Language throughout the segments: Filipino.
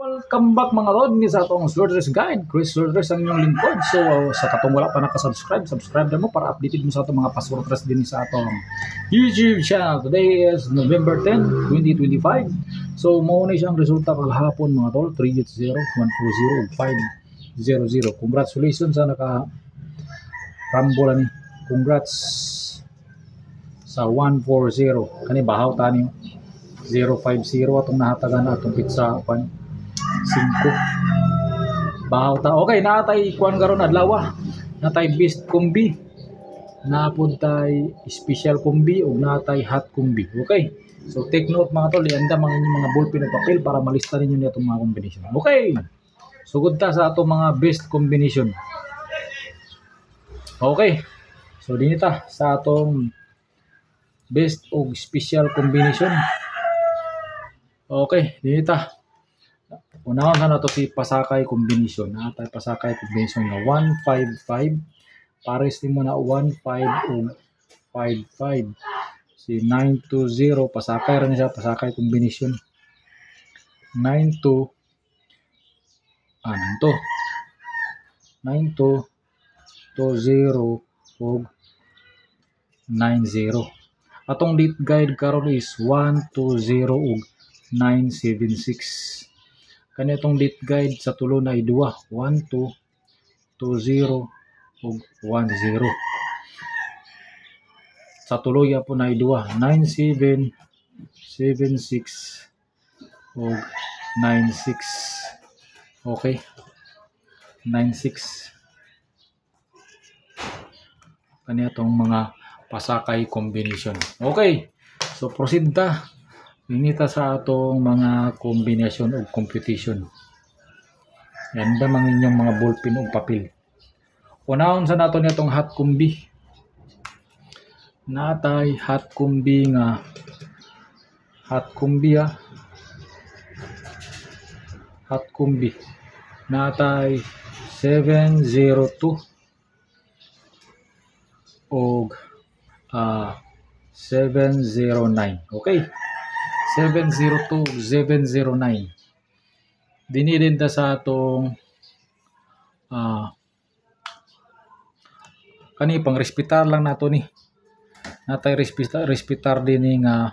Welcome back mga Rod, ni sa atong Slaughterers Guide. Chris Slaughterers ang inyong lingkod. So sa katong wala pa nakasubscribe, subscribe na mo para updated mo sa atong mga pa-Slaughterers din sa atong YouTube channel. Today is November 10, 2025. So mauna siyang resulta kagahapon mga tol, 380, 140, 500. Congratulations sa naka-rumble ni. Congrats sa 140. Kani bahaw tani 050 atong nahatagan atong pizza 5 bahaw ta. Okay, natay kuan karon adlaw, natay best kombi, napod tay special kombi ug natay hot kombi. Okay, so take note mga tol, ianda mga inyong mga ballpen ug papel para malista ninyo ni atong mga combination. Okay, sugod ta sa atong mga best combination. Okay, so dinita sa atong best ug special combination. Okay, dinita unahon sa nato si pasakay combination. Natay pasakay combination nga 155, pares nimo na 15 ug 55. Si 920 pasakay ra ni siya, pasakay combination 92 nanto 92 20 ug 90. Atong date guide karon is 120 ug 976. Kani atong date guide sa tulo na ay 2, 12, 20 ug 10. Sa tulo ya po na ay 2, 97, 76 ug 96. Okay, 96. Kani atong mga pasakay combination. Okay, so proceed ta. Inita sa atong mga combination ug computation. Yan ba mga inyong mga ballpen ug papel. Unahon sa nato nitong hot kombi. Natay hot kombi nga hot kombi natay 702 ug 709. Okay, 702 709. Dinidin ta sa atong kani pang respetar lang nato ni. Natay respetar din nga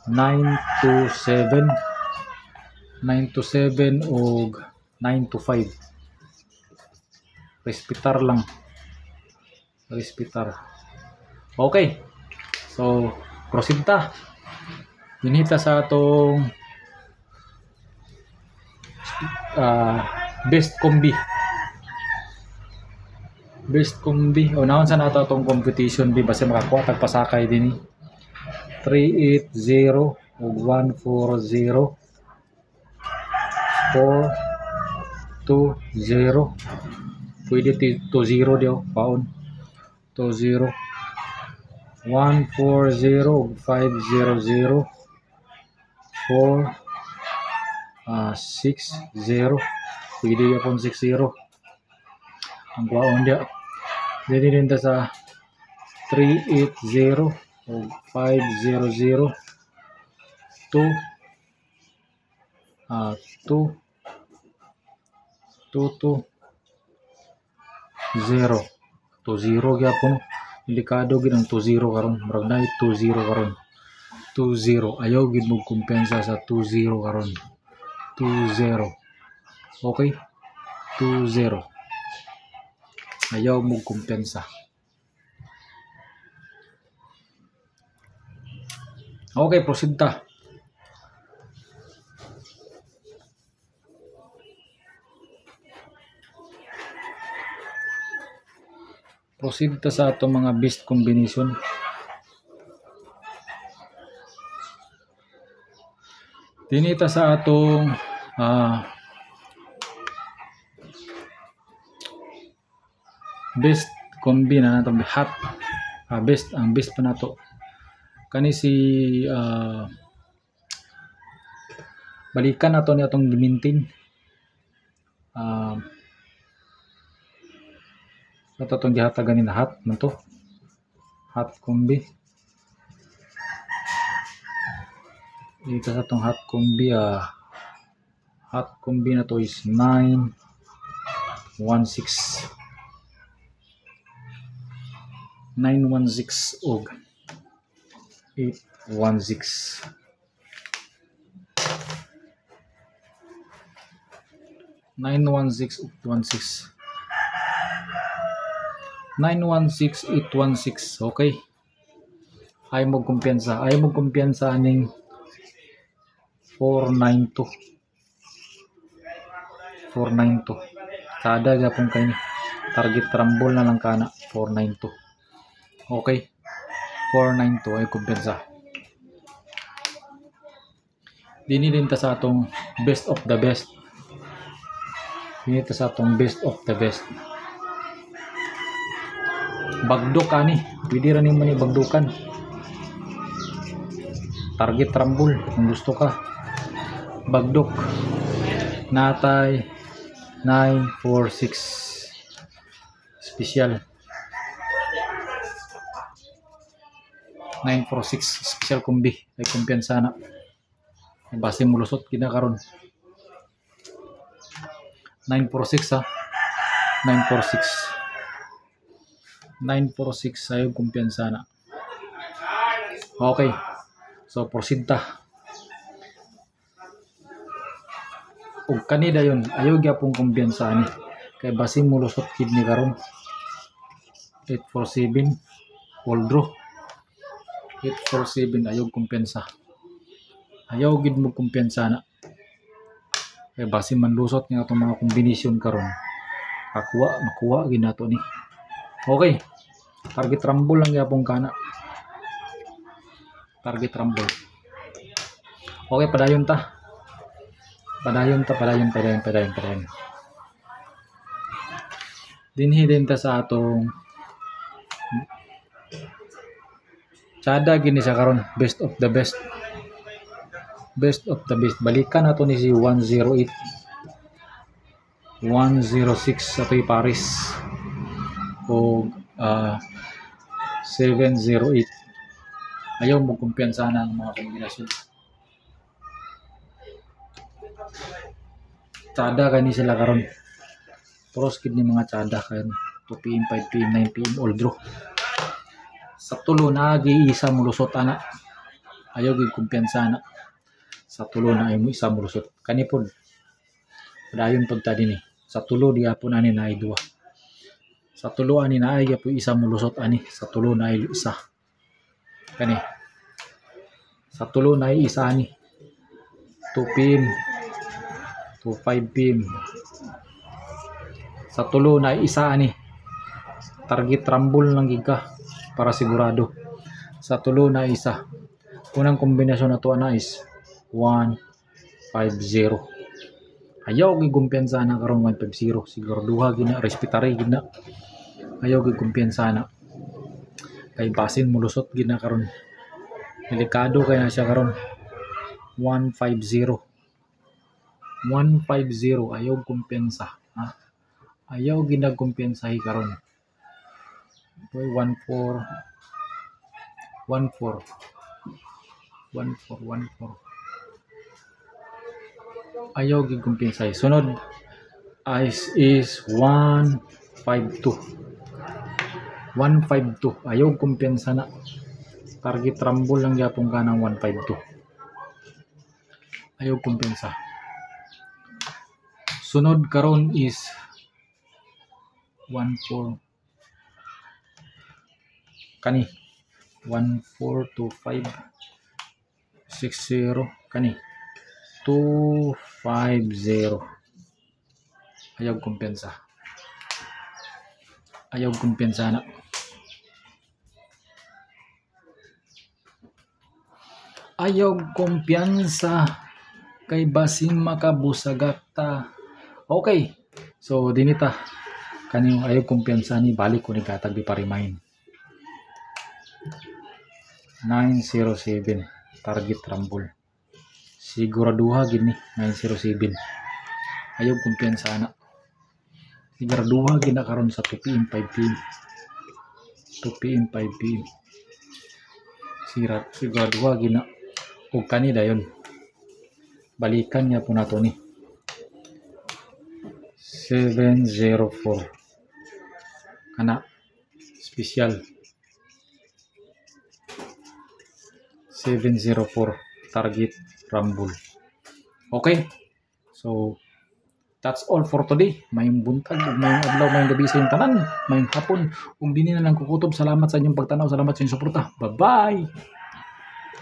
927 ug 925. Respetar lang. Respetar. Okay. So, proceed ta. Dinita sa atong best kombi. Best kombi. Unahon sa nato atong competition di basta makakuha tag pasakay dinhi. 380 ug 140 420. Pwede 20 dio paon. 20 140 ug 500 460. Pwede yapon 60 ang kuhaon dia. Dili din ta sa 380 ug 500 2 0 gyapon. Delikado gid ang 20 karon. Murag na 20 karon. 20 ayaw gid mo kumpensa sa 20 karon. 20. Okay? 20. Ayaw mo kumpensa. Okay, proceed ta. Proceed ta sa atong mga best combination. Dinita sa atong best kombi na natong hot. Best ang best pa nato. Kani si balikan nato ni atong maintain. Ito itong gihatagan na hot man to. Hot kombi. Dito sa itong hot kombi Hot combi na to is 916. 916 og 816. 916 816. 916 816. Okay. Ayaw mo kumpiyansa. Ayaw mo kumpiyansa aning 492. 492. Kada gapon kay ni. Target rumble na lang kana 492. Okay. 492 ay kumpiyansa. Dinilin ta sa atong best of the best. Dinilin ta sa atong best of the best. Bagdok ani. Pwede rin naman ibagdukan. Target rumble kung gusto ka. Bagdok. Natay 946 special. 946 special kumbi ay kumpiyansa na. Base mulusot kinakaron. 946 ha. 946. 946 ay kumpiyansa na. Okay. So proceed ta. Ug kanida yon ayaw gyapon kumpiyansa ni. Kay base mulusot kid ni karon. 847 all draw. 847 ayaw kumpiyansa. Ayaw gid mo kumpiyansa na. Kay base manlusot nga itong mga kombinasyon karon. Makuha ginato ni. Okay. Target rumble lang yapong kana. Target rumble. Okay, padayon ta. Padayon. Dinhi ta sa atong tsada gini sa karon, best of the best. Best of the best. Balikan nato ni si 108. 106 sa to'y Paris. O 708. Ayaw mo kumpiyansa na ang mga kombinasyon. Tsada kani sila karon. Pros kid ni mga tsada kayon. 2 PM, 5 PM, 9 PM all draw. Sa tulo na gi-isa mulusot ana. Ayaw gid kumpiyansa na. Sa tulo na ay mo isa mulusot. Kani pod. Padayon pod ta dinhi. Sa tulo di apon ani na ay duwa. Sa tulo ani na ay gyapon isa mulusot ani. Sa tulo na ay isa. Kani. Sa tulo na ay isa ani. 2 PM to 5 PM. Sa tulo na ay isa ani. Target rumble lang gid ka para sigurado. Sa tulo na ay isa. Unang kombinasyon na to na is 150. Ayaw gid kumpiyansa na karon 150. Siguro duha gid na respetary gid na. Ayaw gid kumpiyansa na. Kay basin mulusot gid na karon. Delikado kay na siya karon. 150. 150 ayaw kumpiyansa. Ha? Ayaw gid na kumpiyansahi karon. 14. 14. 14. Ayaw gid kumpiyansahi. Sunod is 152. 152. Ayaw kumpiyansa na. Target rumble lang gyapon ka ng 152. Ayaw kumpiyansa. Sunod karon is 14. Kani 142560 kani 250. Ayaw kumpiyansa. Ayaw kumpiyansa na. Ayaw kumpiyansa kay basin makabusagak ta. Okay. So dinita kaniyong ayaw kumpiyansa ni balik ko ni katag di pa-remind. 907 target rumble. Siguraduha gid ni 907. Ayaw kumpiyansa na. Siguraduha gid na karon sa 2 PM 5 PM. 2 PM 5 PM. Siguraduha gid na. Ug kani dayon. Balikan niya po nato ni. 704 kana special 704 target rumble. Okay, so that's all for today. Mayong buntag, mayong adlaw, mayong gabi sa inyong tanan, mayong hapon, kung dini na lang kukutob. Salamat sa inyong pagtanaw, salamat sa inyong suporta. Bye bye.